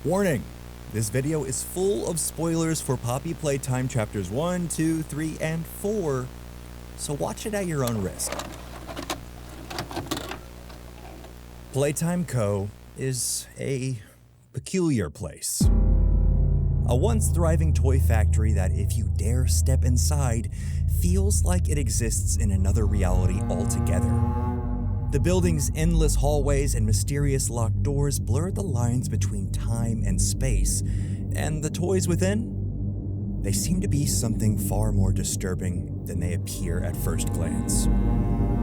Warning! This video is full of spoilers for Poppy Playtime chapters 1, 2, 3, and 4, so watch it at your own risk. Playtime Co. is a peculiar place. A once thriving toy factory that, if you dare step inside, feels like it exists in another reality altogether. The building's endless hallways and mysterious locked doors blur the lines between time and space, and the toys within? They seem to be something far more disturbing than they appear at first glance.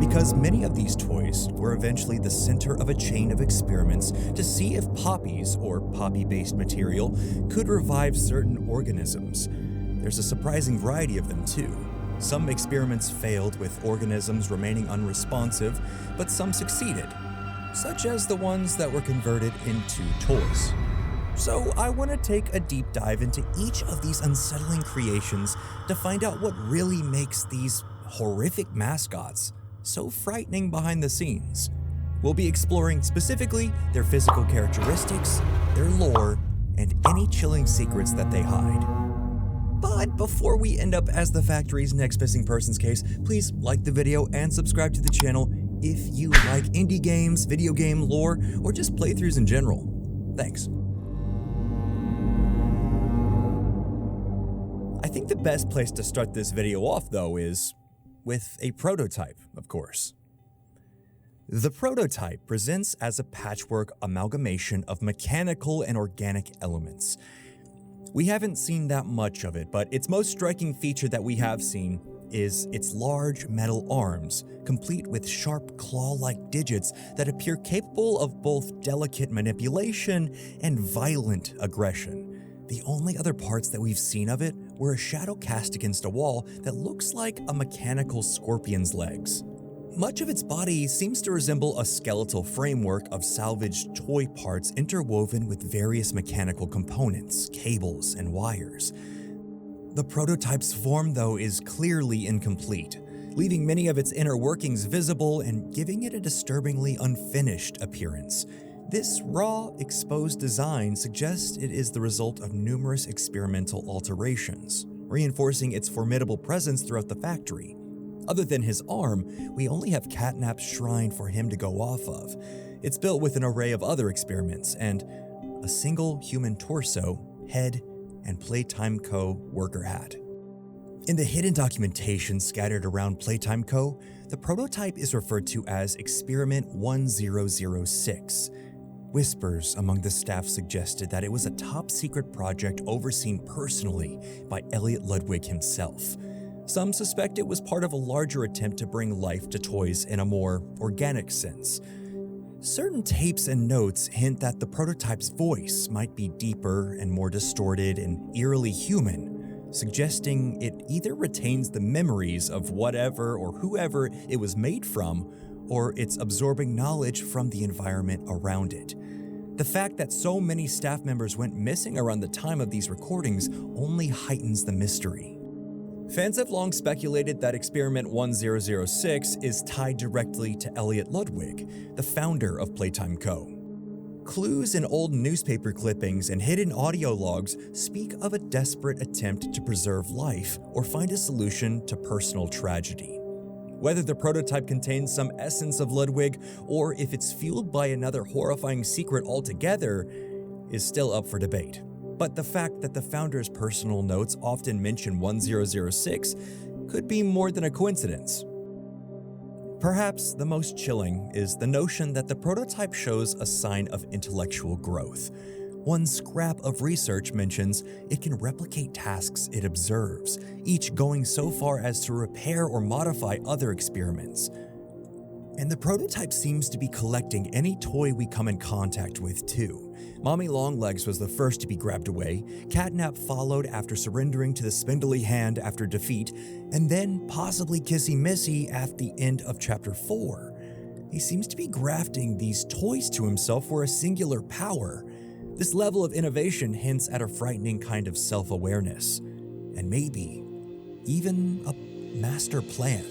Because many of these toys were eventually the center of a chain of experiments to see if poppies, or poppy-based material, could revive certain organisms. There's a surprising variety of them too. Some experiments failed, with organisms remaining unresponsive, but some succeeded, such as the ones that were converted into toys. So I want to take a deep dive into each of these unsettling creations to find out what really makes these horrific mascots so frightening behind the scenes. We'll be exploring specifically their physical characteristics, their lore, and any chilling secrets that they hide. But before we end up as the factory's next missing persons case, please like the video and subscribe to the channel if you like indie games, video game lore, or just playthroughs in general. Thanks. I think the best place to start this video off, though, is with a prototype, of course. The prototype presents as a patchwork amalgamation of mechanical and organic elements. We haven't seen that much of it, but its most striking feature that we have seen is its large metal arms, complete with sharp claw-like digits that appear capable of both delicate manipulation and violent aggression. The only other parts that we've seen of it were a shadow cast against a wall that looks like a mechanical scorpion's legs. Much of its body seems to resemble a skeletal framework of salvaged toy parts interwoven with various mechanical components, cables, and wires. The prototype's form, though, is clearly incomplete, leaving many of its inner workings visible and giving it a disturbingly unfinished appearance. This raw, exposed design suggests it is the result of numerous experimental alterations, reinforcing its formidable presence throughout the factory. Other than his arm, we only have CatNap's shrine for him to go off of. It's built with an array of other experiments and a single human torso, head, and Playtime Co. worker hat. In the hidden documentation scattered around Playtime Co., the prototype is referred to as Experiment 1006. Whispers among the staff suggested that it was a top-secret project overseen personally by Elliot Ludwig himself. Some suspect it was part of a larger attempt to bring life to toys in a more organic sense. Certain tapes and notes hint that the prototype's voice might be deeper and more distorted and eerily human, suggesting it either retains the memories of whatever or whoever it was made from, or it's absorbing knowledge from the environment around it. The fact that so many staff members went missing around the time of these recordings only heightens the mystery. Fans have long speculated that Experiment 1006 is tied directly to Elliot Ludwig, the founder of Playtime Co. Clues in old newspaper clippings and hidden audio logs speak of a desperate attempt to preserve life or find a solution to personal tragedy. Whether the prototype contains some essence of Ludwig or if it's fueled by another horrifying secret altogether is still up for debate. But the fact that the founder's personal notes often mention 1006 could be more than a coincidence. Perhaps the most chilling is the notion that the prototype shows a sign of intellectual growth. One scrap of research mentions it can replicate tasks it observes, each going so far as to repair or modify other experiments. And the prototype seems to be collecting any toy we come in contact with, too. Mommy Longlegs was the first to be grabbed away, CatNap followed after surrendering to the spindly hand after defeat, and then possibly Kissy Missy at the end of Chapter 4. He seems to be grafting these toys to himself for a singular power. This level of innovation hints at a frightening kind of self-awareness, and maybe even a master plan.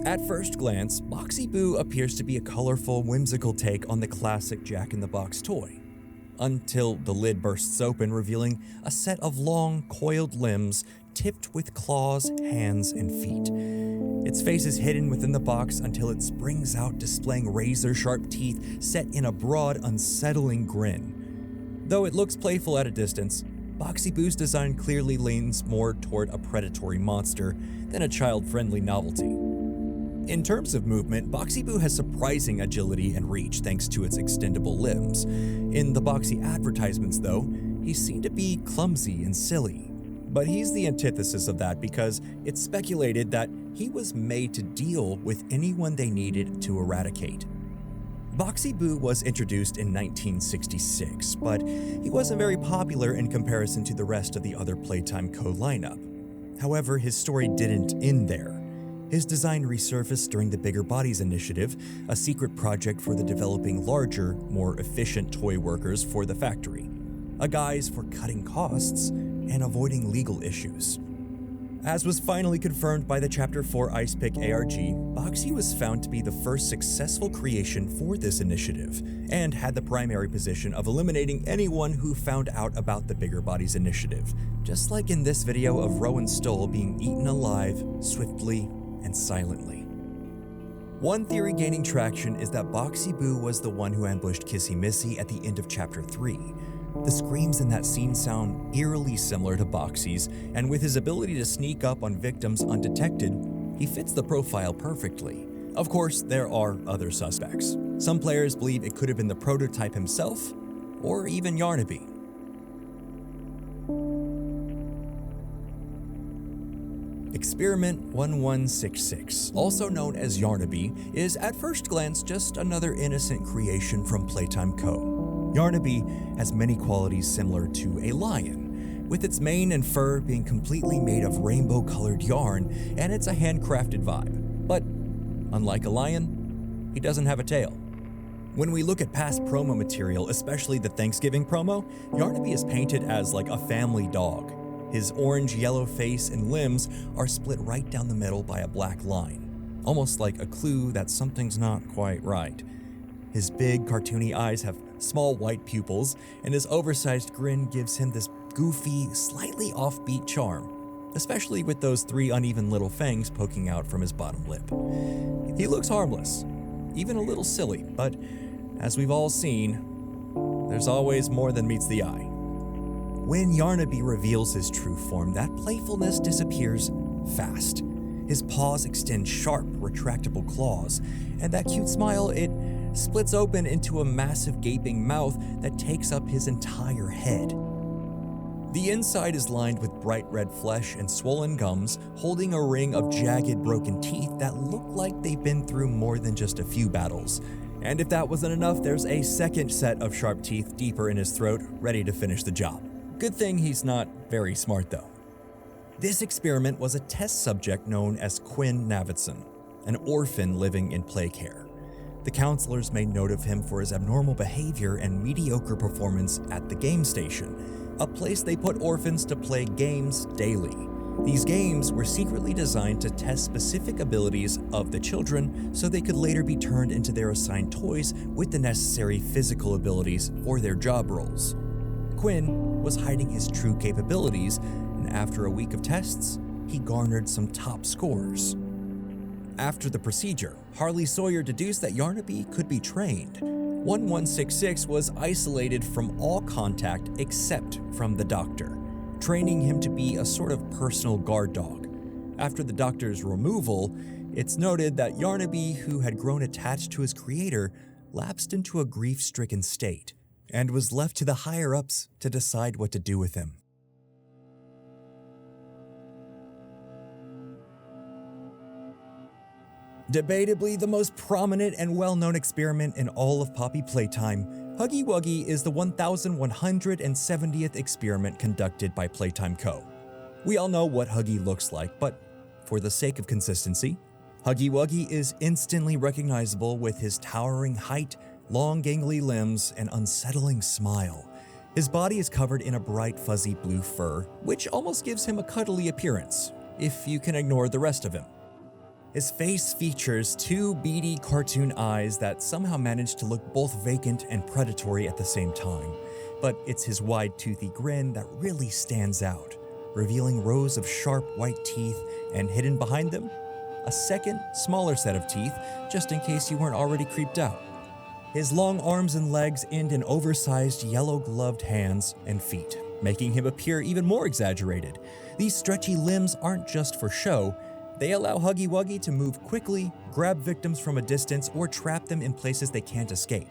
At first glance, Boxy Boo appears to be a colorful, whimsical take on the classic Jack-in-the-Box toy, until the lid bursts open, revealing a set of long, coiled limbs tipped with claws, hands, and feet. Its face is hidden within the box until it springs out, displaying razor-sharp teeth set in a broad, unsettling grin. Though it looks playful at a distance, Boxy Boo's design clearly leans more toward a predatory monster than a child-friendly novelty. In terms of movement, Boxy Boo has surprising agility and reach thanks to its extendable limbs. In the Boxy advertisements, though, he's seen to be clumsy and silly. But he's the antithesis of that because it's speculated that he was made to deal with anyone they needed to eradicate. Boxy Boo was introduced in 1966, but he wasn't very popular in comparison to the rest of the other Playtime Co. lineup. However, his story didn't end there. His design resurfaced during the Bigger Bodies initiative, a secret project for the developing larger, more efficient toy workers for the factory, a guise for cutting costs and avoiding legal issues. As was finally confirmed by the Chapter 4 Ice Pick ARG, Boxy was found to be the first successful creation for this initiative, and had the primary position of eliminating anyone who found out about the Bigger Bodies initiative, just like in this video of Rowan Stoll being eaten alive, swiftly and silently. One theory gaining traction is that Boxy Boo was the one who ambushed Kissy Missy at the end of Chapter 3. The screams in that scene sound eerily similar to Boxy's, and with his ability to sneak up on victims undetected, he fits the profile perfectly. Of course, there are other suspects. Some players believe it could have been the prototype himself, or even Yarnaby. Experiment 1166, also known as Yarnaby, is at first glance just another innocent creation from Playtime Co. Yarnaby has many qualities similar to a lion, with its mane and fur being completely made of rainbow-colored yarn, and it's a handcrafted vibe. But unlike a lion, he doesn't have a tail. When we look at past promo material, especially the Thanksgiving promo, Yarnaby is painted as like a family dog. His orange-yellow face and limbs are split right down the middle by a black line, almost like a clue that something's not quite right. His big, cartoony eyes have small white pupils, and his oversized grin gives him this goofy, slightly offbeat charm, especially with those 3 uneven little fangs poking out from his bottom lip. He looks harmless, even a little silly, but as we've all seen, there's always more than meets the eye. When Yarnaby reveals his true form, that playfulness disappears fast. His paws extend sharp, retractable claws, and that cute smile, it splits open into a massive gaping mouth that takes up his entire head. The inside is lined with bright red flesh and swollen gums, holding a ring of jagged, broken teeth that look like they've been through more than just a few battles. And if that wasn't enough, there's a second set of sharp teeth deeper in his throat, ready to finish the job. Good thing he's not very smart, though. This experiment was a test subject known as Quinn Navidson, an orphan living in play care. The counselors made note of him for his abnormal behavior and mediocre performance at the game station, a place they put orphans to play games daily. These games were secretly designed to test specific abilities of the children so they could later be turned into their assigned toys with the necessary physical abilities for their job roles. Quinn was hiding his true capabilities, and after a week of tests, he garnered some top scores. After the procedure, Harley Sawyer deduced that Yarnaby could be trained. 1166 was isolated from all contact except from the doctor, training him to be a sort of personal guard dog. After the doctor's removal, it's noted that Yarnaby, who had grown attached to his creator, lapsed into a grief-stricken state, and was left to the higher-ups to decide what to do with him. Debatably the most prominent and well-known experiment in all of Poppy Playtime, Huggy Wuggy is the 1170th experiment conducted by Playtime Co. We all know what Huggy looks like, but for the sake of consistency, Huggy Wuggy is instantly recognizable with his towering height, long gangly limbs, and unsettling smile. His body is covered in a bright fuzzy blue fur, which almost gives him a cuddly appearance, if you can ignore the rest of him. His face features two beady cartoon eyes that somehow manage to look both vacant and predatory at the same time. But it's his wide, toothy grin that really stands out, revealing rows of sharp white teeth, and hidden behind them, a second, smaller set of teeth, just in case you weren't already creeped out. His long arms and legs end in oversized yellow-gloved hands and feet, making him appear even more exaggerated. These stretchy limbs aren't just for show. They allow Huggy Wuggy to move quickly, grab victims from a distance, or trap them in places they can't escape.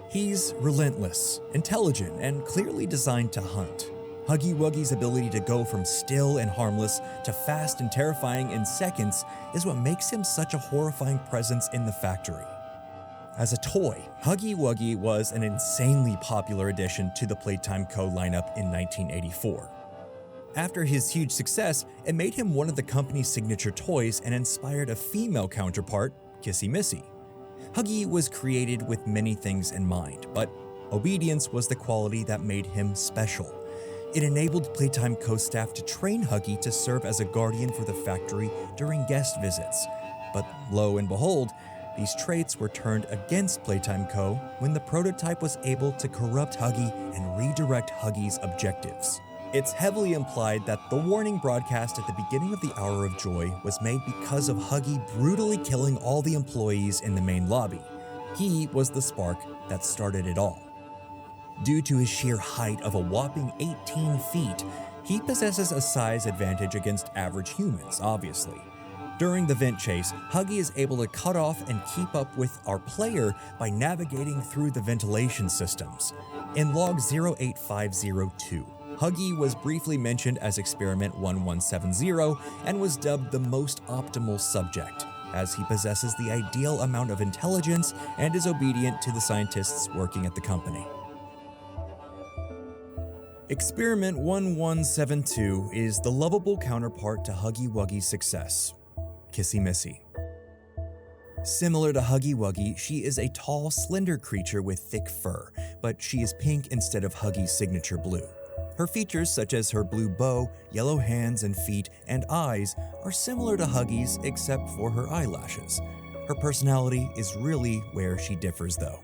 He's relentless, intelligent, and clearly designed to hunt. Huggy Wuggy's ability to go from still and harmless to fast and terrifying in seconds is what makes him such a horrifying presence in the factory. As a toy, Huggy Wuggy was an insanely popular addition to the Playtime Co. lineup in 1984. After his huge success, it made him one of the company's signature toys and inspired a female counterpart, Kissy Missy. Huggy was created with many things in mind, but obedience was the quality that made him special. It enabled Playtime Co. staff to train Huggy to serve as a guardian for the factory during guest visits. But lo and behold, these traits were turned against Playtime Co. when the prototype was able to corrupt Huggy and redirect Huggy's objectives. It's heavily implied that the warning broadcast at the beginning of the Hour of Joy was made because of Huggy brutally killing all the employees in the main lobby. He was the spark that started it all. Due to his sheer height of a whopping 18 feet, he possesses a size advantage against average humans, obviously. During the vent chase, Huggy is able to cut off and keep up with our player by navigating through the ventilation systems. In log 08502, Huggy was briefly mentioned as Experiment 1170 and was dubbed the most optimal subject, as he possesses the ideal amount of intelligence and is obedient to the scientists working at the company. Experiment 1172 is the lovable counterpart to Huggy Wuggy's success, Kissy Missy. Similar to Huggy Wuggy, she is a tall, slender creature with thick fur, but she is pink instead of Huggy's signature blue. Her features, such as her blue bow, yellow hands and feet, and eyes, are similar to Huggy's except for her eyelashes. Her personality is really where she differs, though.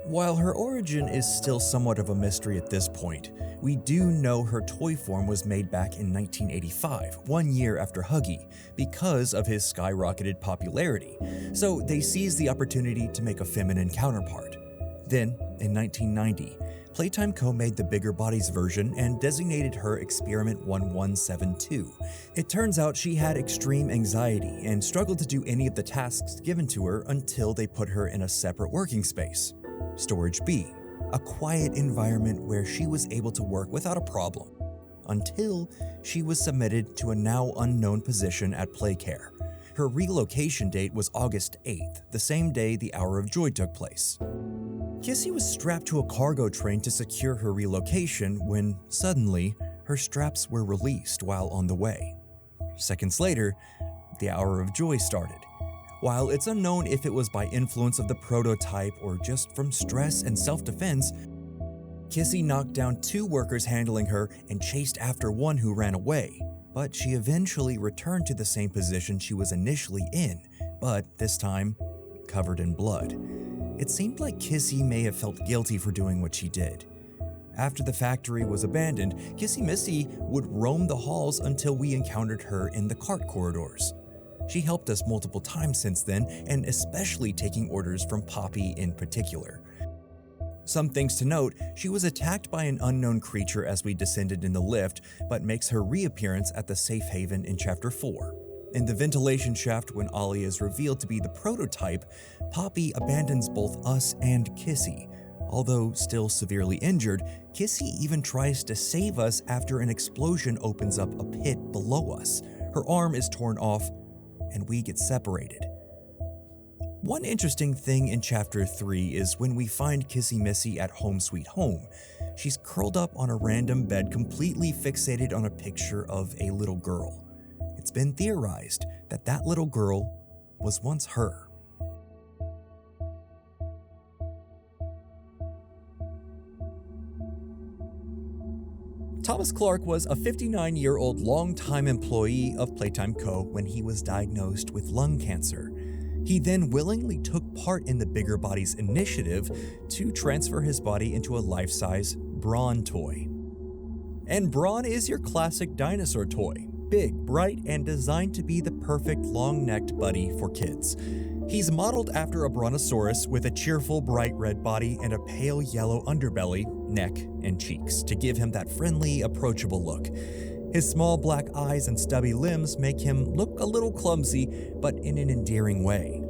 While her origin is still somewhat of a mystery at this point, we do know her toy form was made back in 1985, 1 year after Huggy, because of his skyrocketed popularity, so they seized the opportunity to make a feminine counterpart. Then, in 1990, Playtime Co. made the bigger bodies version and designated her Experiment 1172. It turns out she had extreme anxiety and struggled to do any of the tasks given to her until they put her in a separate working space. Storage B, a quiet environment where she was able to work without a problem, until she was submitted to a now unknown position at Playcare. Her relocation date was August 8th, the same day the Hour of Joy took place. Kissy was strapped to a cargo train to secure her relocation when, suddenly, her straps were released while on the way. Seconds later, the Hour of Joy started. While it's unknown if it was by influence of the prototype or just from stress and self-defense, Kissy knocked down 2 workers handling her and chased after one who ran away, but she eventually returned to the same position she was initially in, but this time, covered in blood. It seemed like Kissy may have felt guilty for doing what she did. After the factory was abandoned, Kissy Missy would roam the halls until we encountered her in the cart corridors. She helped us multiple times since then, and especially taking orders from Poppy in particular. Some things to note, she was attacked by an unknown creature as we descended in the lift, but makes her reappearance at the safe haven in Chapter 4. In the ventilation shaft, when Ollie is revealed to be the prototype, Poppy abandons both us and Kissy. Although still severely injured, Kissy even tries to save us after an explosion opens up a pit below us. Her arm is torn off, and we get separated. One interesting thing in Chapter 3 is when we find Kissy Missy at Home Sweet Home. She's curled up on a random bed, completely fixated on a picture of a little girl. It's been theorized that that little girl was once her. Thomas Clark was a 59-year-old longtime employee of Playtime Co. when he was diagnosed with lung cancer. He then willingly took part in the Bigger Bodies initiative to transfer his body into a life-size Bron toy. And Bron is your classic dinosaur toy, big, bright, and designed to be the perfect long-necked buddy for kids. He's modeled after a brontosaurus with a cheerful bright red body and a pale yellow underbelly, neck, and cheeks to give him that friendly, approachable look. His small black eyes and stubby limbs make him look a little clumsy, but in an endearing way.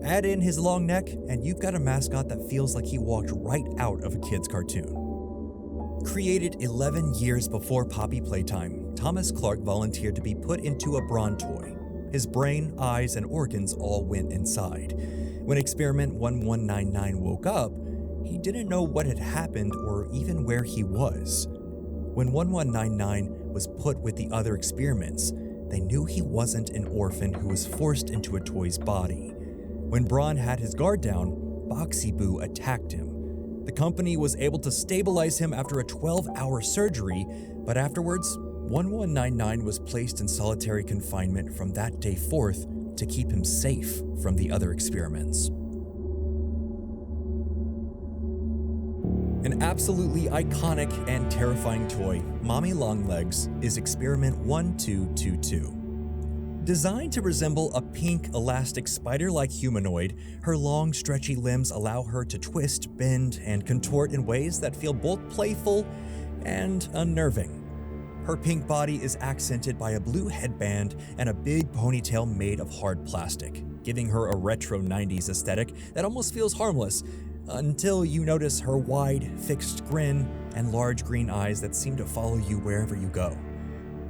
Add in his long neck, and you've got a mascot that feels like he walked right out of a kid's cartoon. Created 11 years before Poppy Playtime, Thomas Clark volunteered to be put into a Bron toy. His brain, eyes, and organs all went inside. When Experiment 1199 woke up, he didn't know what had happened or even where he was. When 1199 was put with the other experiments, they knew he wasn't an orphan who was forced into a toy's body. When Bron had his guard down, Boxy Boo attacked him. The company was able to stabilize him after a 12-hour surgery, but afterwards, 1199 was placed in solitary confinement from that day forth to keep him safe from the other experiments. An absolutely iconic and terrifying toy, Mommy Longlegs, is Experiment 1222. Designed to resemble a pink, elastic, spider-like humanoid, her long, stretchy limbs allow her to twist, bend, and contort in ways that feel both playful and unnerving. Her pink body is accented by a blue headband and a big ponytail made of hard plastic, giving her a retro 90s aesthetic that almost feels harmless, until you notice her wide, fixed grin and large green eyes that seem to follow you wherever you go.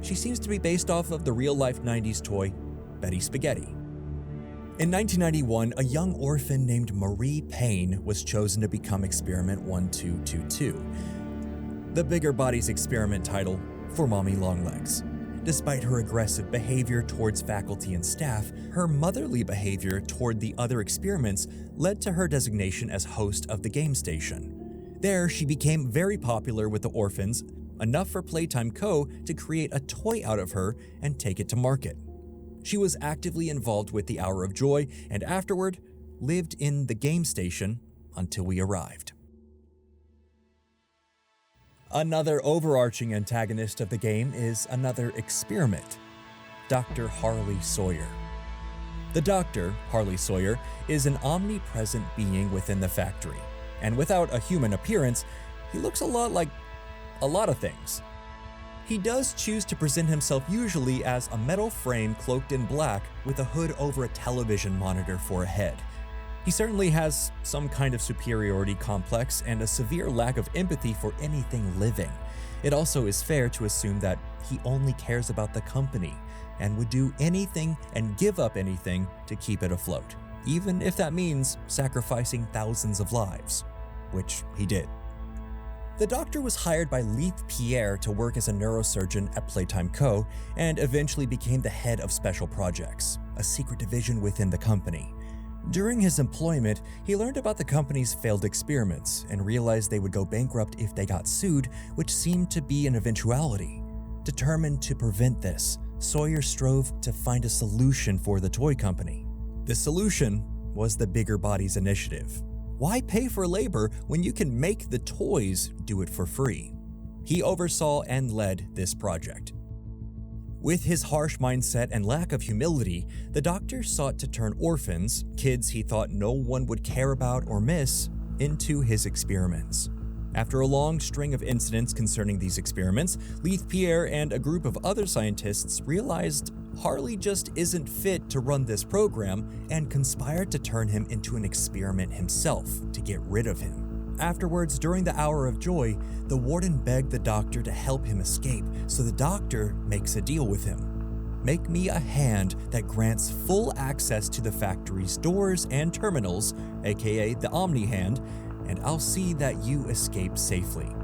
She seems to be based off of the real-life 90s toy, Betty Spaghetti. In 1991, a young orphan named Marie Payne was chosen to become Experiment 1222, the Bigger Bodies experiment title for Mommy Longlegs. Despite her aggressive behavior towards faculty and staff, her motherly behavior toward the other experiments led to her designation as host of the game station. There, she became very popular with the orphans, enough for Playtime Co. to create a toy out of her and take it to market. She was actively involved with the Hour of Joy and afterward lived in the game station until we arrived. Another overarching antagonist of the game is another experiment, Dr. Harley Sawyer. The Doctor, Harley Sawyer, is an omnipresent being within the factory, and without a human appearance, he looks a lot like a lot of things. He does choose to present himself usually as a metal frame cloaked in black with a hood over a television monitor for a head. He certainly has some kind of superiority complex and a severe lack of empathy for anything living. It also is fair to assume that he only cares about the company and would do anything and give up anything to keep it afloat, even if that means sacrificing thousands of lives, which he did. The Doctor was hired by Leith Pierre to work as a neurosurgeon at Playtime Co. and eventually became the head of special projects, a secret division within the company. During his employment, he learned about the company's failed experiments and realized they would go bankrupt if they got sued, which seemed to be an eventuality. Determined to prevent this, Sawyer strove to find a solution for the toy company. The solution was the Bigger Bodies initiative. Why pay for labor when you can make the toys do it for free? He oversaw and led this project. With his harsh mindset and lack of humility, the Doctor sought to turn orphans, kids he thought no one would care about or miss, into his experiments. After a long string of incidents concerning these experiments, Leith Pierre and a group of other scientists realized Harley just isn't fit to run this program and conspired to turn him into an experiment himself to get rid of him. Afterwards, during the Hour of Joy, the warden begged the Doctor to help him escape, so the Doctor makes a deal with him. Make me a hand that grants full access to the factory's doors and terminals, aka the Omni Hand, and I'll see that you escape safely.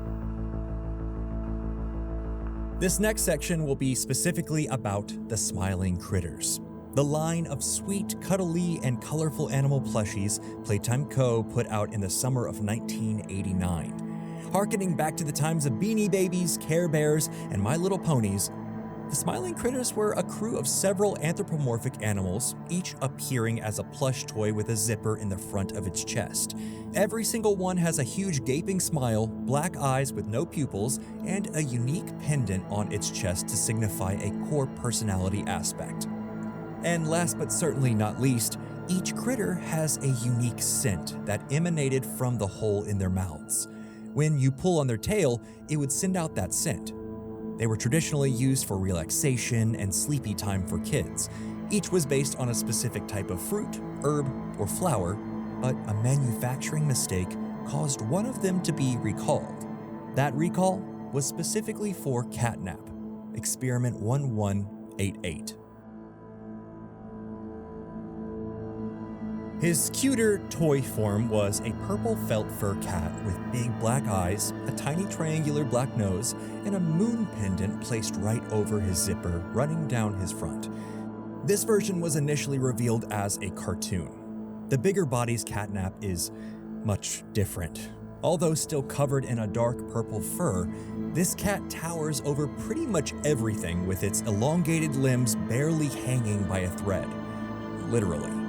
This next section will be specifically about the Smiling Critters, the line of sweet, cuddly, and colorful animal plushies Playtime Co. put out in the summer of 1989. Harkening back to the times of Beanie Babies, Care Bears, and My Little Ponies, the Smiling Critters were a crew of several anthropomorphic animals, each appearing as a plush toy with a zipper in the front of its chest. Every single one has a huge gaping smile, black eyes with no pupils, and a unique pendant on its chest to signify a core personality aspect. And last but certainly not least, each critter has a unique scent that emanated from the hole in their mouths. When you pull on their tail, it would send out that scent. They were traditionally used for relaxation and sleepy time for kids. Each was based on a specific type of fruit, herb, or flower, but a manufacturing mistake caused one of them to be recalled. That recall was specifically for CatNap, Experiment 1188. His cuter toy form was a purple felt fur cat with big black eyes, a tiny triangular black nose, and a moon pendant placed right over his zipper running down his front. This version was initially revealed as a cartoon. The bigger body's CatNap is much different. Although still covered in a dark purple fur, this cat towers over pretty much everything with its elongated limbs barely hanging by a thread. Literally.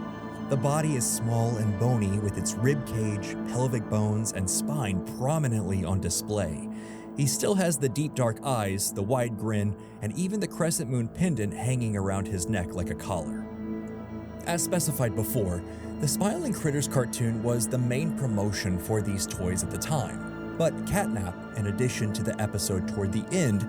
The body is small and bony with its rib cage, pelvic bones, and spine prominently on display. He still has the deep dark eyes, the wide grin, and even the crescent moon pendant hanging around his neck like a collar. As specified before, the Smiling Critters cartoon was the main promotion for these toys at the time, but CatNap, in addition to the episode toward the end,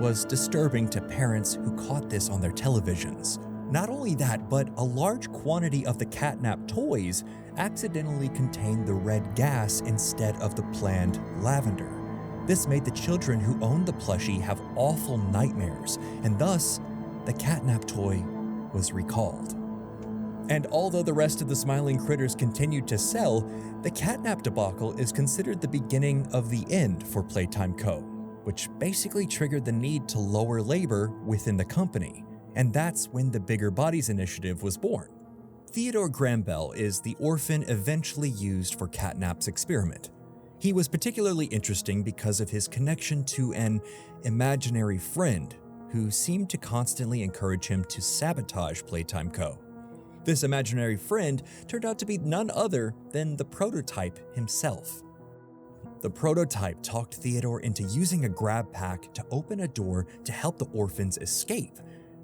was disturbing to parents who caught this on their televisions. Not only that, but a large quantity of the CatNap toys accidentally contained the red gas instead of the planned lavender. This made the children who owned the plushie have awful nightmares, and thus, the CatNap toy was recalled. And although the rest of the Smiling Critters continued to sell, the CatNap debacle is considered the beginning of the end for Playtime Co., which basically triggered the need to lower labor within the company. And that's when the Bigger Bodies initiative was born. Theodore Grambel is the orphan eventually used for CatNap's experiment. He was particularly interesting because of his connection to an imaginary friend who seemed to constantly encourage him to sabotage Playtime Co. This imaginary friend turned out to be none other than the prototype himself. The prototype talked Theodore into using a grab pack to open a door to help the orphans escape.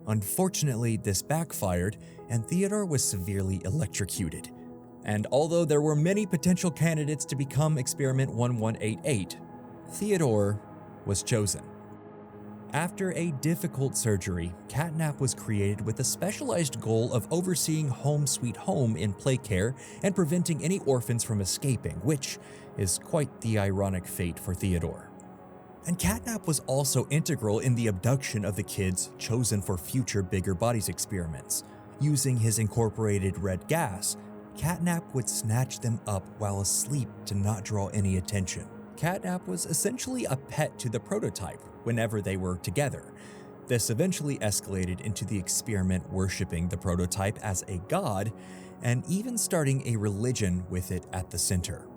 Unfortunately, this backfired, and Theodore was severely electrocuted. And although there were many potential candidates to become Experiment 1188, Theodore was chosen. After a difficult surgery, CatNap was created with a specialized goal of overseeing Home Sweet Home in play care and preventing any orphans from escaping, which is quite the ironic fate for Theodore. And CatNap was also integral in the abduction of the kids chosen for future Bigger Bodies experiments. Using his incorporated red gas, CatNap would snatch them up while asleep to not draw any attention. CatNap was essentially a pet to the prototype whenever they were together. This eventually escalated into the experiment worshiping the prototype as a god, and even starting a religion with it at the center.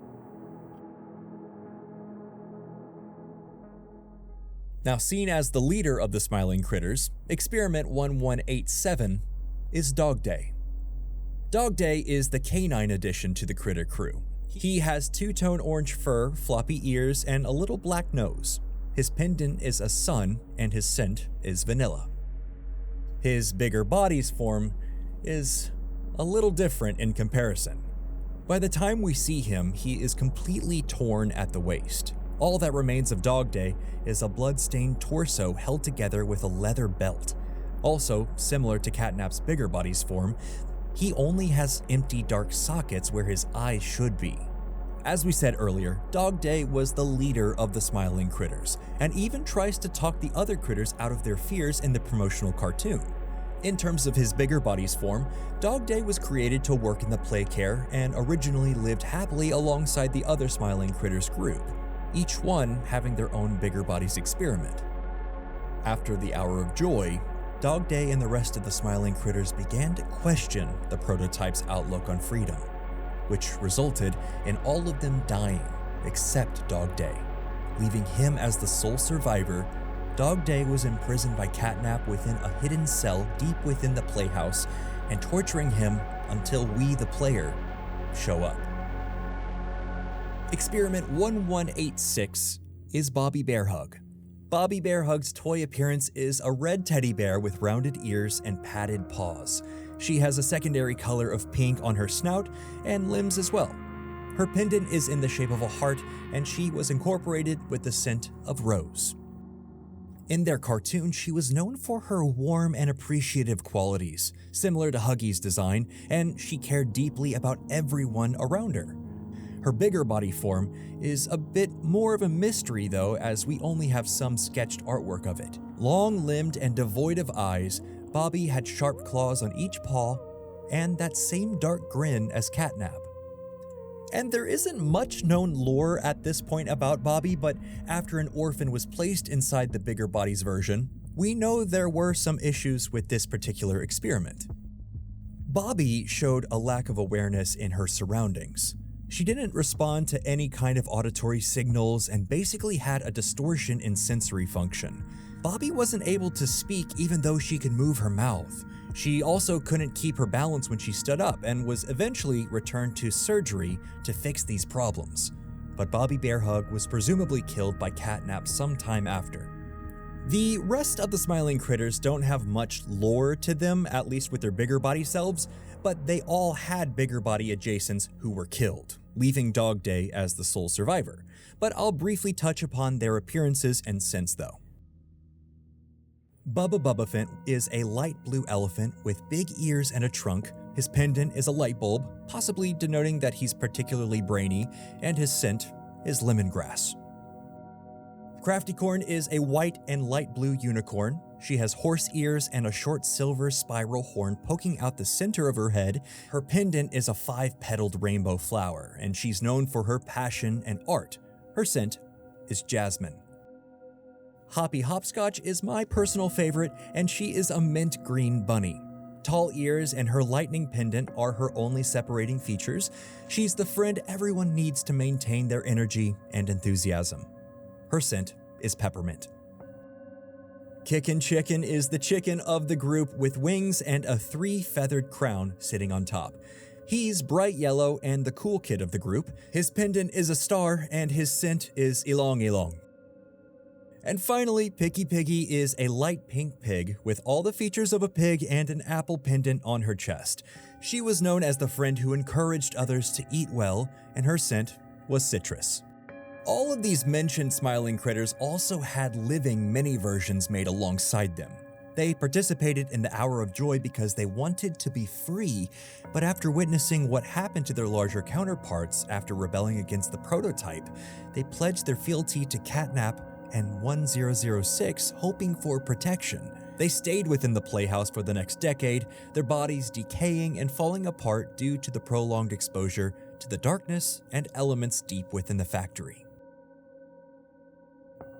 Now, seen as the leader of the Smiling Critters, Experiment 1187 is DogDay. DogDay is the canine addition to the critter crew. He has two-tone orange fur, floppy ears, and a little black nose. His pendant is a sun, and his scent is vanilla. His Bigger Bodies form is a little different in comparison. By the time we see him, he is completely torn at the waist. All that remains of DogDay is a blood-stained torso held together with a leather belt. Also, similar to CatNap's Bigger Bodies form, he only has empty dark sockets where his eyes should be. As we said earlier, DogDay was the leader of the Smiling Critters, and even tries to talk the other critters out of their fears in the promotional cartoon. In terms of his Bigger Bodies form, DogDay was created to work in the play care and originally lived happily alongside the other Smiling Critters group, each one having their own Bigger Bodies experiment. After the Hour of Joy, DogDay and the rest of the Smiling Critters began to question the prototype's outlook on freedom, which resulted in all of them dying except DogDay. Leaving him as the sole survivor, DogDay was imprisoned by CatNap within a hidden cell deep within the playhouse and torturing him until we, the player, show up. Experiment 1186 is Bobby Bearhug. Bobby Bearhug's toy appearance is a red teddy bear with rounded ears and padded paws. She has a secondary color of pink on her snout and limbs as well. Her pendant is in the shape of a heart, and she was incorporated with the scent of rose. In their cartoon, she was known for her warm and appreciative qualities, similar to Huggy's design, and she cared deeply about everyone around her. Her bigger body form is a bit more of a mystery though, as we only have some sketched artwork of it. Long-limbed and devoid of eyes, Bobby had sharp claws on each paw and that same dark grin as CatNap. And there isn't much known lore at this point about Bobby, but after an orphan was placed inside the bigger body's version, we know there were some issues with this particular experiment. Bobby showed a lack of awareness in her surroundings. She didn't respond to any kind of auditory signals and basically had a distortion in sensory function. Bobby wasn't able to speak even though she could move her mouth. She also couldn't keep her balance when she stood up and was eventually returned to surgery to fix these problems. But Bobby Bearhug was presumably killed by CatNap sometime after. The rest of the smiling critters don't have much lore to them, at least with their bigger body selves, but they all had bigger body adjacents who were killed, leaving DogDay as the sole survivor. But I'll briefly touch upon their appearances and scents though. Bubba Bubbaphant is a light blue elephant with big ears and a trunk. His pendant is a light bulb, possibly denoting that he's particularly brainy, and his scent is lemongrass. CraftyCorn is a white and light blue unicorn. She has horse ears and a short silver spiral horn poking out the center of her head. Her pendant is a 5-petaled rainbow flower, and she's known for her passion and art. Her scent is jasmine. Hoppy Hopscotch is my personal favorite, and she is a mint green bunny. Tall ears and her lightning pendant are her only separating features. She's the friend everyone needs to maintain their energy and enthusiasm. Her scent is peppermint. Kickin Chicken is the chicken of the group with wings and a 3-feathered crown sitting on top. He's bright yellow and the cool kid of the group. His pendant is a star and his scent is Ilong Ilong. And finally, PickyPiggy is a light pink pig with all the features of a pig and an apple pendant on her chest. She was known as the friend who encouraged others to eat well, and her scent was citrus. All of these mentioned smiling critters also had living mini versions made alongside them. They participated in the Hour of Joy because they wanted to be free, but after witnessing what happened to their larger counterparts after rebelling against the prototype, they pledged their fealty to CatNap and 1006, hoping for protection. They stayed within the playhouse for the next decade, their bodies decaying and falling apart due to the prolonged exposure to the darkness and elements deep within the factory.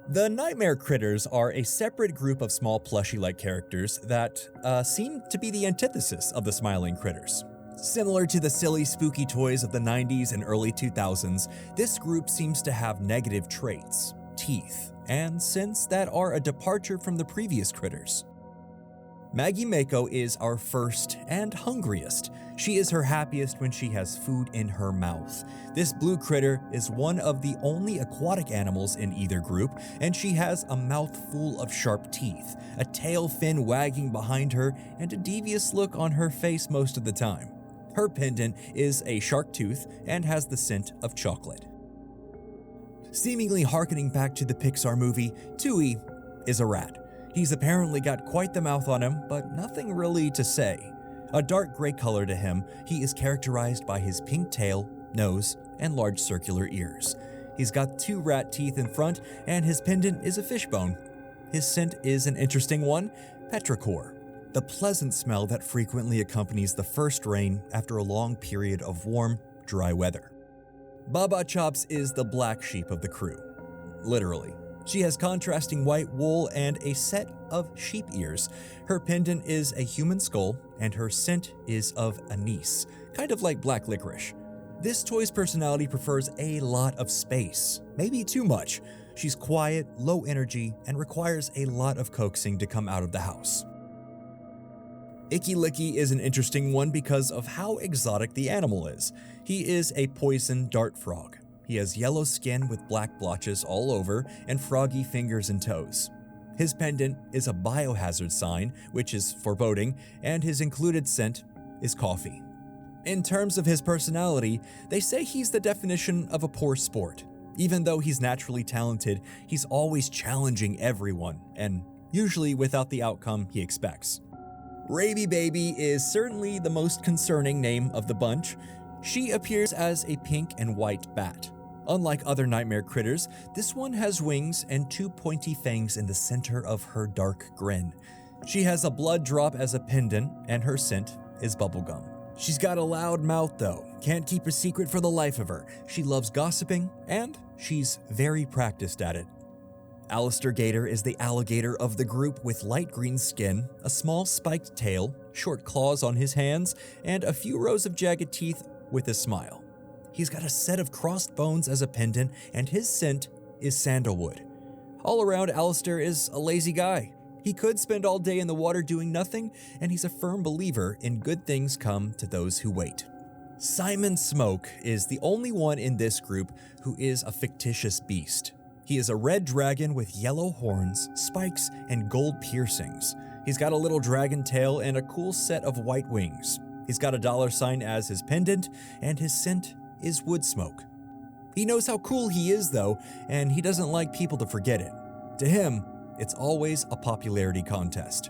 The Nightmare Critters are a separate group of small plushie-like characters that seem to be the antithesis of the Smiling Critters. Similar to the silly, spooky toys of the 90s and early 2000s, this group seems to have negative traits, teeth, and scents that are a departure from the previous critters. Maggie Mako is our first and hungriest. She is her happiest when she has food in her mouth. This blue critter is one of the only aquatic animals in either group, and she has a mouth full of sharp teeth, a tail fin wagging behind her, and a devious look on her face most of the time. Her pendant is a shark tooth and has the scent of chocolate. Seemingly harkening back to the Pixar movie, Touille is a rat. He's apparently got quite the mouth on him, but nothing really to say. A dark gray color to him, he is characterized by his pink tail, nose, and large circular ears. He's got 2 rat teeth in front, and his pendant is a fishbone. His scent is an interesting one, petrichor, the pleasant smell that frequently accompanies the first rain after a long period of warm, dry weather. Baba Chops is the black sheep of the crew, literally. She has contrasting white wool and a set of sheep ears. Her pendant is a human skull, and her scent is of anise, kind of like black licorice. This toy's personality prefers a lot of space, maybe too much. She's quiet, low energy, and requires a lot of coaxing to come out of the house. Icky Licky is an interesting one because of how exotic the animal is. He is a poison dart frog. He has yellow skin with black blotches all over and froggy fingers and toes. His pendant is a biohazard sign, which is foreboding, and his included scent is coffee. In terms of his personality, they say he's the definition of a poor sport. Even though he's naturally talented, he's always challenging everyone, and usually without the outcome he expects. Rabie Baby is certainly the most concerning name of the bunch. She appears as a pink and white bat. Unlike other nightmare critters, this one has wings and two pointy fangs in the center of her dark grin. She has a blood drop as a pendant, and her scent is bubblegum. She's got a loud mouth though, can't keep a secret for the life of her. She loves gossiping, and she's very practiced at it. Allister Gator is the alligator of the group with light green skin, a small spiked tail, short claws on his hands, and a few rows of jagged teeth with a smile. He's got a set of crossed bones as a pendant, and his scent is sandalwood. All around, Allister is a lazy guy. He could spend all day in the water doing nothing, and he's a firm believer in good things come to those who wait. Simon Smoke is the only one in this group who is a fictitious beast. He is a red dragon with yellow horns, spikes, and gold piercings. He's got a little dragon tail and a cool set of white wings. He's got a $sign as his pendant, and his scent is wood smoke. He knows how cool he is though, and he doesn't like people to forget it. To him, it's always a popularity contest.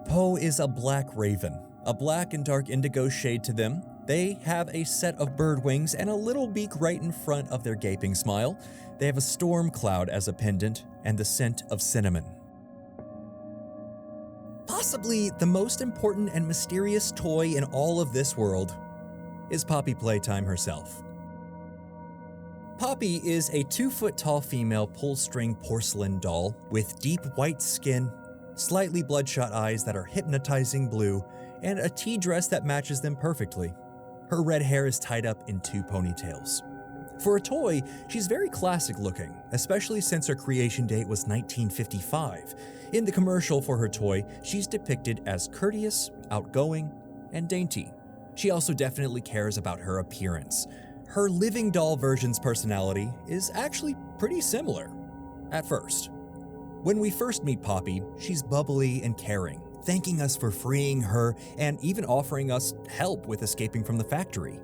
Poe is a black raven, a black and dark indigo shade to them. They have a set of bird wings and a little beak right in front of their gaping smile. They have a storm cloud as a pendant and the scent of cinnamon. Possibly the most important and mysterious toy in all of this world is Poppy Playtime herself. Poppy is a 2-foot-tall female pull-string porcelain doll with deep white skin, slightly bloodshot eyes that are hypnotizing blue, and a tea dress that matches them perfectly. Her red hair is tied up in 2 ponytails. For a toy, she's very classic looking, especially since her creation date was 1955. In the commercial for her toy, she's depicted as courteous, outgoing, and dainty. She also definitely cares about her appearance. Her living doll version's personality is actually pretty similar, at first. When we first meet Poppy, she's bubbly and caring, thanking us for freeing her and even offering us help with escaping from the factory.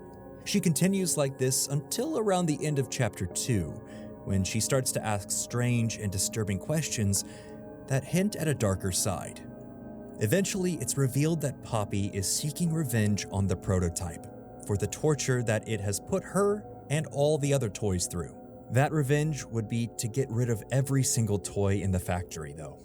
She continues like this until around the end of Chapter 2, when she starts to ask strange and disturbing questions that hint at a darker side. Eventually, it's revealed that Poppy is seeking revenge on the prototype for the torture that it has put her and all the other toys through. That revenge would be to get rid of every single toy in the factory, though.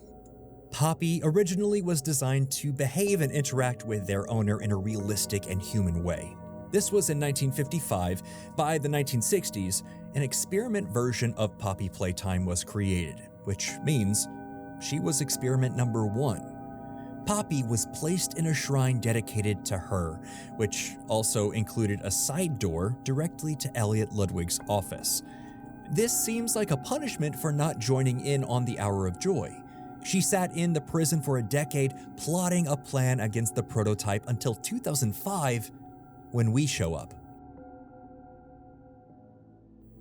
Poppy originally was designed to behave and interact with their owner in a realistic and human way. This was in 1955. By the 1960s, an experiment version of Poppy Playtime was created, which means she was experiment number 1. Poppy was placed in a shrine dedicated to her, which also included a side door directly to Elliot Ludwig's office. This seems like a punishment for not joining in on the Hour of Joy. She sat in the prison for a decade, plotting a plan against the prototype until 2005, when we show up.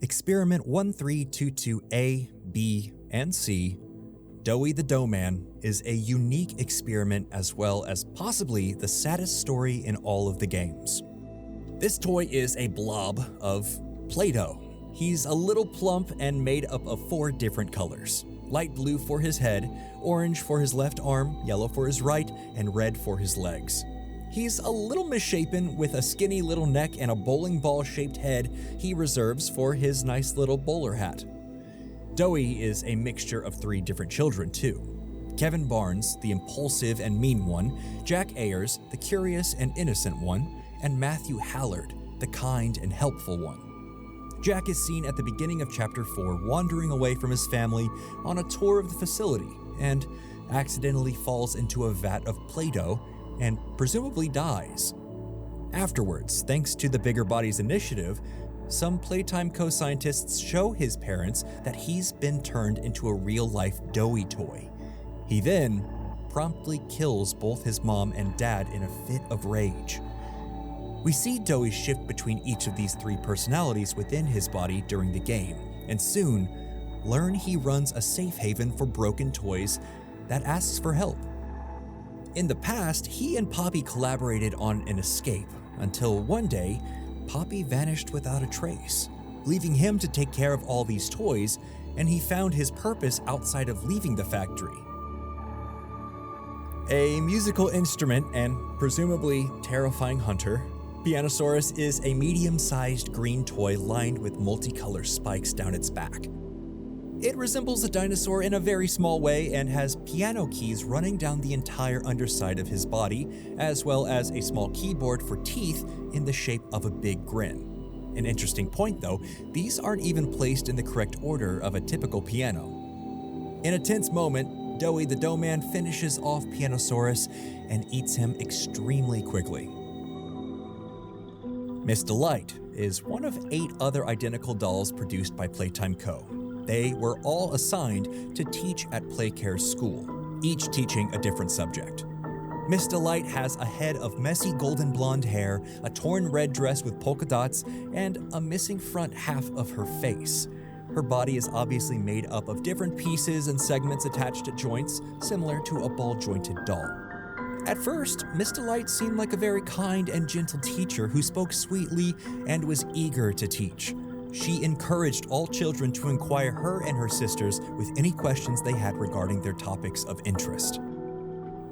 Experiment 1322A, B, and C, Doey the Doughman, is a unique experiment as well as possibly the saddest story in all of the games. This toy is a blob of Play-Doh. He's a little plump and made up of 4 different colors. Light blue for his head, orange for his left arm, yellow for his right, and red for his legs. He's a little misshapen with a skinny little neck and a bowling ball-shaped head he reserves for his nice little bowler hat. Doey is a mixture of 3 different children, too. Kevin Barnes, the impulsive and mean one, Jack Ayers, the curious and innocent one, and Matthew Hallard, the kind and helpful one. Jack is seen at the beginning of Chapter 4 wandering away from his family on a tour of the facility and accidentally falls into a vat of Play-Doh and presumably dies. Afterwards, thanks to the Bigger Bodies initiative, some Playtime co-scientists show his parents that he's been turned into a real-life Doey toy. He then promptly kills both his mom and dad in a fit of rage. We see Doey shift between each of these three personalities within his body during the game, and soon learn he runs a safe haven for broken toys that asks for help. In the past, he and Poppy collaborated on an escape, until one day, Poppy vanished without a trace, leaving him to take care of all these toys, and he found his purpose outside of leaving the factory. A musical instrument and presumably terrifying hunter, Pianosaurus is a medium-sized green toy lined with multicolored spikes down its back. It resembles a dinosaur in a very small way and has piano keys running down the entire underside of his body, as well as a small keyboard for teeth in the shape of a big grin. An interesting point though, these aren't even placed in the correct order of a typical piano. In a tense moment, Doey the Doughman finishes off Pianosaurus and eats him extremely quickly. Miss Delight is one of 8 other identical dolls produced by Playtime Co. They were all assigned to teach at Playcare's school, each teaching a different subject. Miss Delight has a head of messy golden blonde hair, a torn red dress with polka dots, and a missing front half of her face. Her body is obviously made up of different pieces and segments attached at joints, similar to a ball-jointed doll. At first, Miss Delight seemed like a very kind and gentle teacher who spoke sweetly and was eager to teach. She encouraged all children to inquire her and her sisters with any questions they had regarding their topics of interest.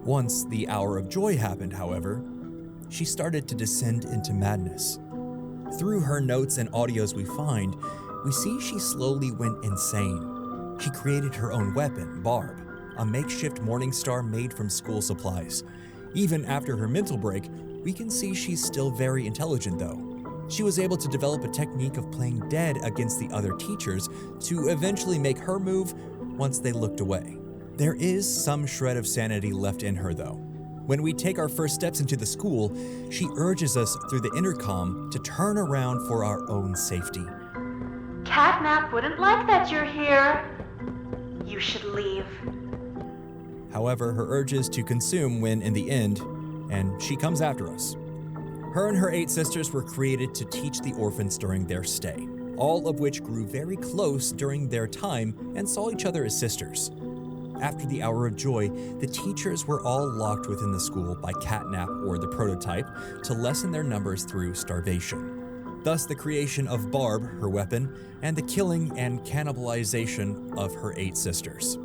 Once the hour of joy happened, however, she started to descend into madness. Through her notes and audios we find, we see she slowly went insane. She created her own weapon, Barb, a makeshift morning star made from school supplies. Even after her mental break, we can see she's still very intelligent though. She was able to develop a technique of playing dead against the other teachers to eventually make her move once they looked away. There is some shred of sanity left in her though. When we take our first steps into the school, she urges us through the intercom to turn around for our own safety. CatNap wouldn't like that you're here. You should leave. However, her urges to consume win in the end, and she comes after us. Her and her 8 sisters were created to teach the orphans during their stay, all of which grew very close during their time and saw each other as sisters. After the hour of joy, the teachers were all locked within the school by CatNap or the prototype to lessen their numbers through starvation. Thus the creation of Barb, her weapon, and the killing and cannibalization of her 8 sisters.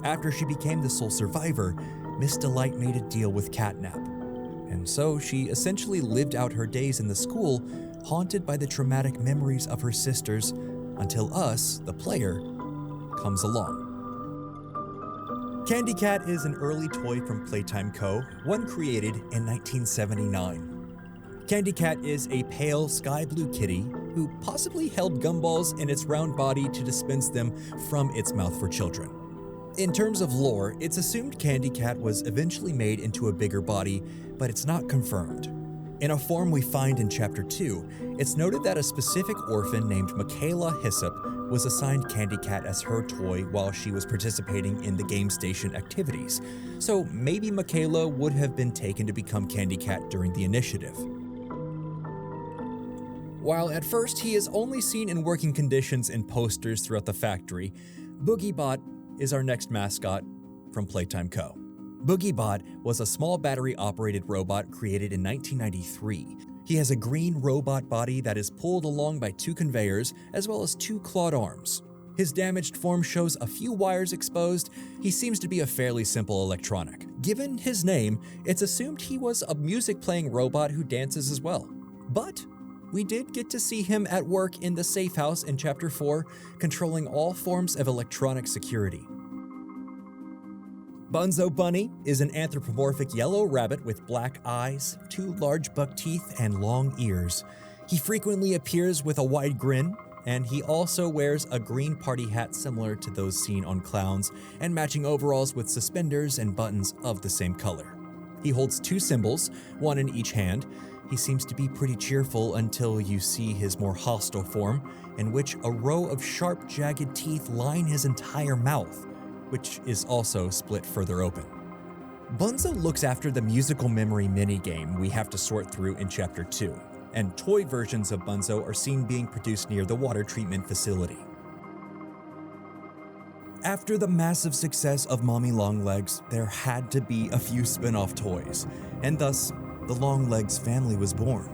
After she became the sole survivor, Miss Delight made a deal with CatNap, and so she essentially lived out her days in the school, haunted by the traumatic memories of her sisters, until us, the player, comes along. Candy Cat is an early toy from Playtime Co., one created in 1979. Candy Cat is a pale sky blue kitty who possibly held gumballs in its round body to dispense them from its mouth for children. In terms of lore, it's assumed Candy Cat was eventually made into a bigger body, but it's not confirmed. In a form we find in Chapter 2, it's noted that a specific orphan named Michaela Hyssop was assigned Candy Cat as her toy while she was participating in the game station activities, so maybe Michaela would have been taken to become Candy Cat during the initiative. While at first he is only seen in working conditions in posters throughout the factory, Boogie Bot is our next mascot from Playtime Co. Boogie Bot was a small battery-operated robot created in 1993. He has a green robot body that is pulled along by 2 conveyors, as well as 2 clawed arms. His damaged form shows a few wires exposed. He seems to be a fairly simple electronic. Given his name, it's assumed he was a music-playing robot who dances as well. But we did get to see him at work in the safe house in Chapter 4, controlling all forms of electronic security. Bunzo Bunny is an anthropomorphic yellow rabbit with black eyes, 2 large buck teeth, and long ears. He frequently appears with a wide grin, and he also wears a green party hat similar to those seen on clowns, and matching overalls with suspenders and buttons of the same color. He holds 2 cymbals, one in each hand. He seems to be pretty cheerful until you see his more hostile form, in which a row of sharp, jagged teeth line his entire mouth, which is also split further open. Bunzo looks after the musical memory minigame we have to sort through in Chapter 2, and toy versions of Bunzo are seen being produced near the water treatment facility. After the massive success of Mommy Longlegs, there had to be a few spin-off toys, and thus, the Longlegs family was born,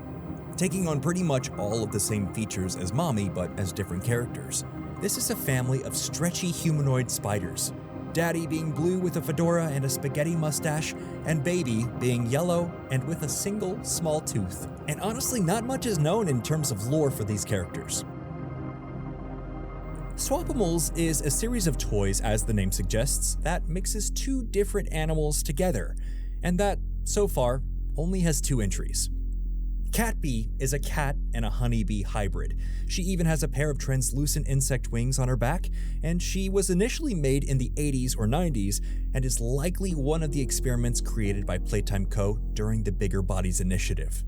taking on pretty much all of the same features as Mommy, but as different characters. This is a family of stretchy humanoid spiders, Daddy being blue with a fedora and a spaghetti mustache, and Baby being yellow and with a single small tooth. And honestly, not much is known in terms of lore for these characters. Swap-imals is a series of toys, as the name suggests, that mixes 2 different animals together, and that, so far, only has 2 entries. Catbee is a cat and a honeybee hybrid. She even has a pair of translucent insect wings on her back, and she was initially made in the 80s or 90s and is likely one of the experiments created by Playtime Co. during the Bigger Bodies initiative.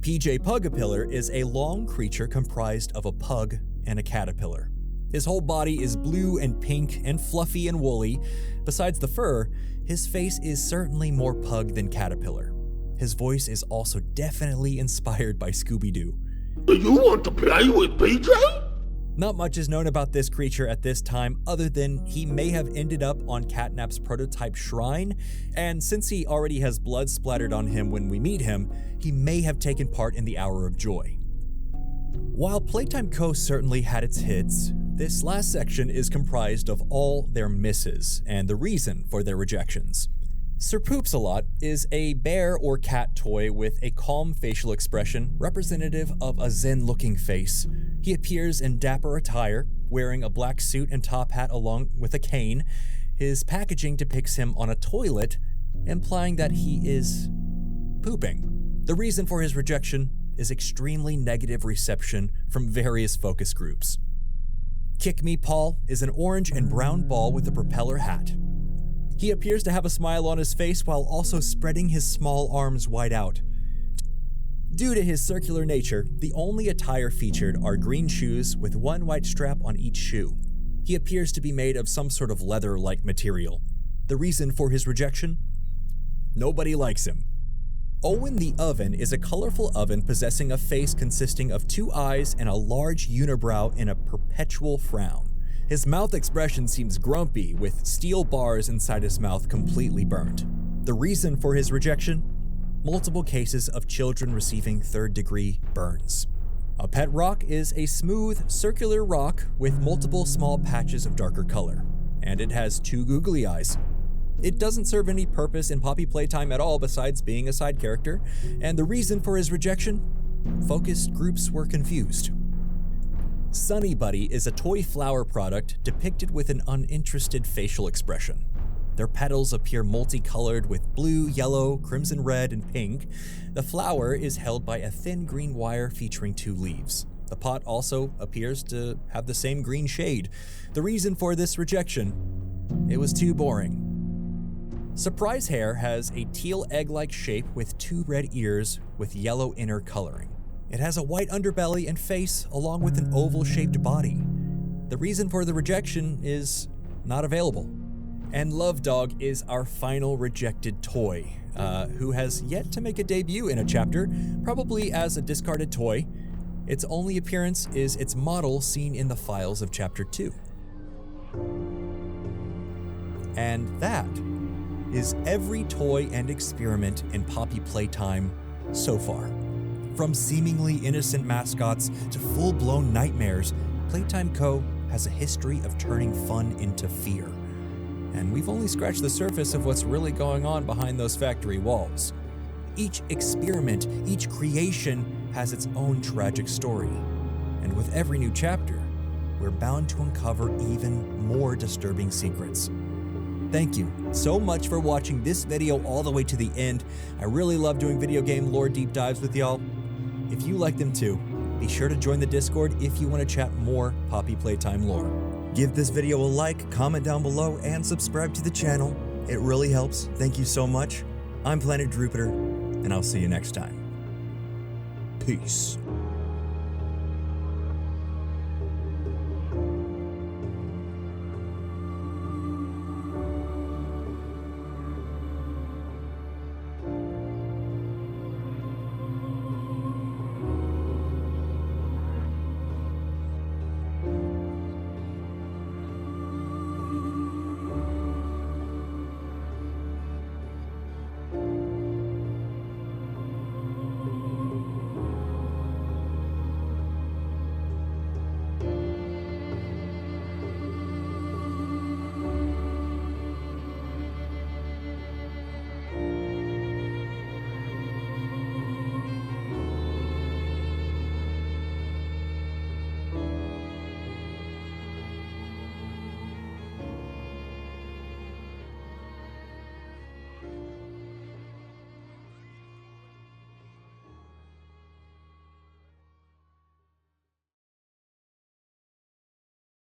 PJ Pug-a-Pillar is a long creature comprised of a pug and a caterpillar. His whole body is blue and pink and fluffy and woolly. Besides the fur, his face is certainly more pug than caterpillar. His voice is also definitely inspired by Scooby-Doo. Do you want to play with PJ? Not much is known about this creature at this time other than he may have ended up on CatNap's prototype shrine, and since he already has blood splattered on him when we meet him, he may have taken part in the Hour of Joy. While Playtime Co. certainly had its hits, this last section is comprised of all their misses and the reason for their rejections. Sir Poops-a-Lot is a bear or cat toy with a calm facial expression representative of a zen-looking face. He appears in dapper attire, wearing a black suit and top hat along with a cane. His packaging depicts him on a toilet, implying that he is pooping. The reason for his rejection is extremely negative reception from various focus groups. Kick Me Paul is an orange and brown ball with a propeller hat. He appears to have a smile on his face while also spreading his small arms wide out. Due to his circular nature, the only attire featured are green shoes with 1 white strap on each shoe. He appears to be made of some sort of leather-like material. The reason for his rejection? Nobody likes him. Owen the Oven is a colorful oven possessing a face consisting of 2 eyes and a large unibrow in a perpetual frown. His mouth expression seems grumpy, with steel bars inside his mouth completely burnt. The reason for his rejection? Multiple cases of children receiving 3rd-degree burns. A pet rock is a smooth, circular rock with multiple small patches of darker color, and it has 2 googly eyes. It doesn't serve any purpose in Poppy Playtime at all besides being a side character, and the reason for his rejection? Focused groups were confused. Sunny Buddy is a toy flower product depicted with an uninterested facial expression. Their petals appear multicolored with blue, yellow, crimson red, and pink. The flower is held by a thin green wire featuring 2 leaves. The pot also appears to have the same green shade. The reason for this rejection? It was too boring. Surprise Hair has a teal egg-like shape with 2 red ears with yellow inner coloring. It has a white underbelly and face along with an oval-shaped body. The reason for the rejection is not available. And Love Dog is our final rejected toy, who has yet to make a debut in a chapter, probably as a discarded toy. Its only appearance is its model seen in the files of Chapter 2. And that is every toy and experiment in Poppy Playtime so far. From seemingly innocent mascots to full-blown nightmares, Playtime Co. has a history of turning fun into fear. And we've only scratched the surface of what's really going on behind those factory walls. Each experiment, each creation has its own tragic story. And with every new chapter, we're bound to uncover even more disturbing secrets. Thank you so much for watching this video all the way to the end. I really love doing video game lore deep dives with y'all. If you like them too, be sure to join the Discord if you want to chat more Poppy Playtime lore. Give this video a like, comment down below, and subscribe to the channel. It really helps. Thank you so much. I'm PlanetDrewpiter, and I'll see you next time. Peace.